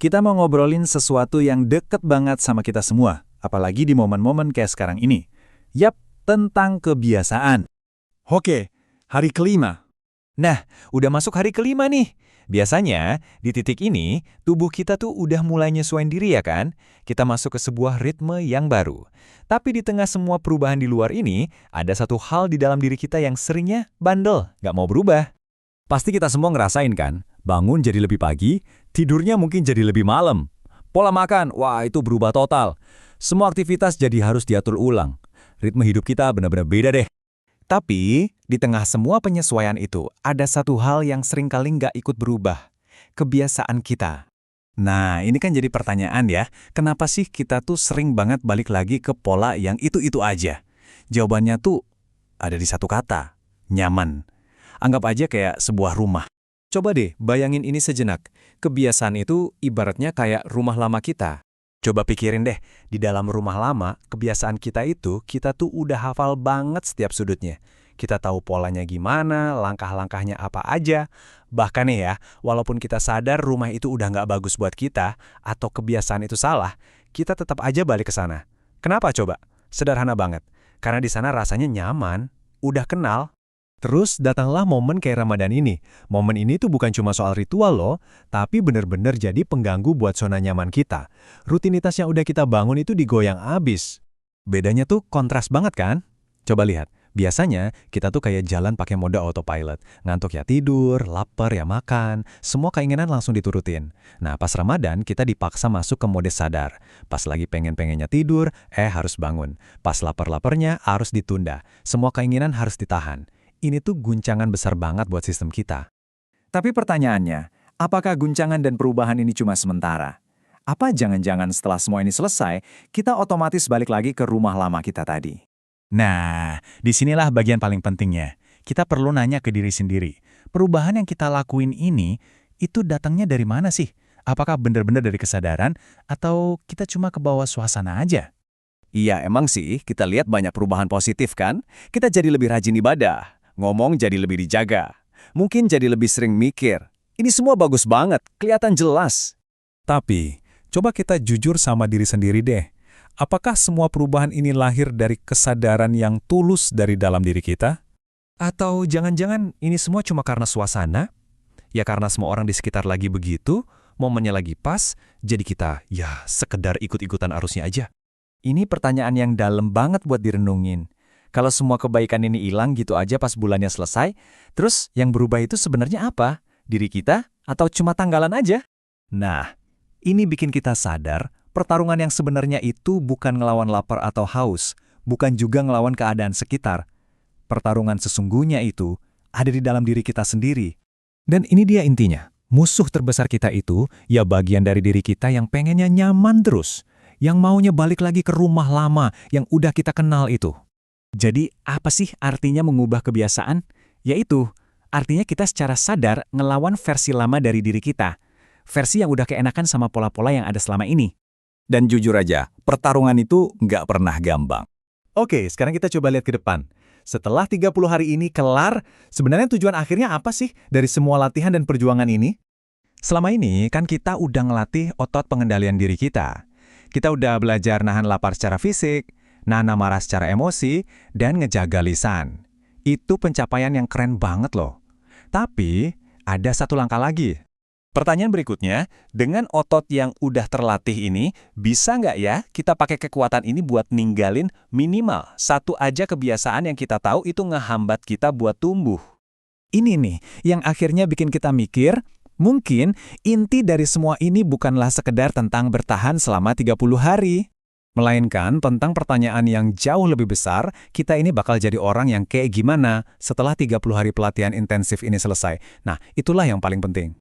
Kita mau ngobrolin sesuatu yang deket banget sama kita semua, apalagi di momen-momen kayak sekarang ini. Yap, tentang kebiasaan. Oke, hari kelima. Nah, udah masuk hari kelima nih. Biasanya, di titik ini, tubuh kita tuh udah mulai nyesuaiin diri ya kan? Kita masuk ke sebuah ritme yang baru. Tapi di tengah semua perubahan di luar ini, ada satu hal di dalam diri kita yang seringnya bandel, nggak mau berubah. Pasti kita semua ngerasain kan? Bangun jadi lebih pagi, tidurnya mungkin jadi lebih malam. Pola makan, wah itu berubah total. Semua aktivitas jadi harus diatur ulang. Ritme hidup kita benar-benar beda deh. Tapi, di tengah semua penyesuaian itu, ada satu hal yang seringkali nggak ikut berubah. Kebiasaan kita. Nah, ini kan jadi pertanyaan ya, kenapa sih kita tuh sering banget balik lagi ke pola yang itu-itu aja? Jawabannya tuh ada di satu kata, nyaman. Anggap aja kayak sebuah rumah. Coba deh, bayangin ini sejenak. Kebiasaan itu ibaratnya kayak rumah lama kita. Coba pikirin deh, di dalam rumah lama, kebiasaan kita tuh udah hafal banget setiap sudutnya. Kita tahu polanya gimana, langkah-langkahnya apa aja. Bahkan nih ya, walaupun kita sadar rumah itu udah nggak bagus buat kita, atau kebiasaan itu salah, kita tetap aja balik ke sana. Kenapa coba? Sederhana banget. Karena di sana rasanya nyaman, udah kenal. Terus datanglah momen kayak Ramadan ini. Momen ini tuh bukan cuma soal ritual loh, tapi bener-bener jadi pengganggu buat zona nyaman kita. Rutinitas yang udah kita bangun itu digoyang abis. Bedanya tuh kontras banget kan? Coba lihat, biasanya kita tuh kayak jalan pakai mode autopilot. Ngantuk ya tidur, lapar ya makan, semua keinginan langsung diturutin. Nah pas Ramadan kita dipaksa masuk ke mode sadar. Pas lagi pengen-pengennya tidur, harus bangun. Pas lapar-laparnya harus ditunda. Semua keinginan harus ditahan. Ini tuh guncangan besar banget buat sistem kita. Tapi pertanyaannya, apakah guncangan dan perubahan ini cuma sementara? Apa jangan-jangan setelah semua ini selesai, kita otomatis balik lagi ke rumah lama kita tadi? Nah, disinilah bagian paling pentingnya. Kita perlu nanya ke diri sendiri. Perubahan yang kita lakuin ini, itu datangnya dari mana sih? Apakah benar-benar dari kesadaran, atau kita cuma ke bawah suasana aja? Iya, emang sih, kita lihat banyak perubahan positif kan? Kita jadi lebih rajin ibadah. Ngomong jadi lebih dijaga. Mungkin jadi lebih sering mikir. Ini semua bagus banget, kelihatan jelas. Tapi, coba kita jujur sama diri sendiri deh. Apakah semua perubahan ini lahir dari kesadaran yang tulus dari dalam diri kita? Atau jangan-jangan ini semua cuma karena suasana? Ya karena semua orang di sekitar lagi begitu, momennya lagi pas, jadi kita ya sekedar ikut-ikutan arusnya aja. Ini pertanyaan yang dalam banget buat direnungin. Kalau semua kebaikan ini hilang gitu aja pas bulannya selesai, terus yang berubah itu sebenarnya apa? Diri kita atau cuma tanggalan aja? Nah, ini bikin kita sadar pertarungan yang sebenarnya itu bukan ngelawan lapar atau haus, bukan juga ngelawan keadaan sekitar. Pertarungan sesungguhnya itu ada di dalam diri kita sendiri. Dan ini dia intinya, musuh terbesar kita itu ya bagian dari diri kita yang pengennya nyaman terus, yang maunya balik lagi ke rumah lama yang udah kita kenal itu. Jadi apa sih artinya mengubah kebiasaan? Yaitu, artinya kita secara sadar ngelawan versi lama dari diri kita. Versi yang udah keenakan sama pola-pola yang ada selama ini. Dan jujur aja, pertarungan itu nggak pernah gampang. Oke, sekarang kita coba lihat ke depan. Setelah 30 hari ini kelar, sebenarnya tujuan akhirnya apa sih dari semua latihan dan perjuangan ini? Selama ini kan kita udah ngelatih otot pengendalian diri kita. Kita udah belajar nahan lapar secara fisik, nahan marah secara emosi, dan ngejaga lisan. Itu pencapaian yang keren banget loh. Tapi, ada satu langkah lagi. Pertanyaan berikutnya, dengan otot yang udah terlatih ini, bisa nggak ya kita pakai kekuatan ini buat ninggalin minimal satu aja kebiasaan yang kita tahu itu ngehambat kita buat tumbuh? Ini nih, yang akhirnya bikin kita mikir, mungkin inti dari semua ini bukanlah sekedar tentang bertahan selama 30 hari. Melainkan tentang pertanyaan yang jauh lebih besar, kita ini bakal jadi orang yang kayak gimana setelah 30 hari pelatihan intensif ini selesai. Nah, itulah yang paling penting.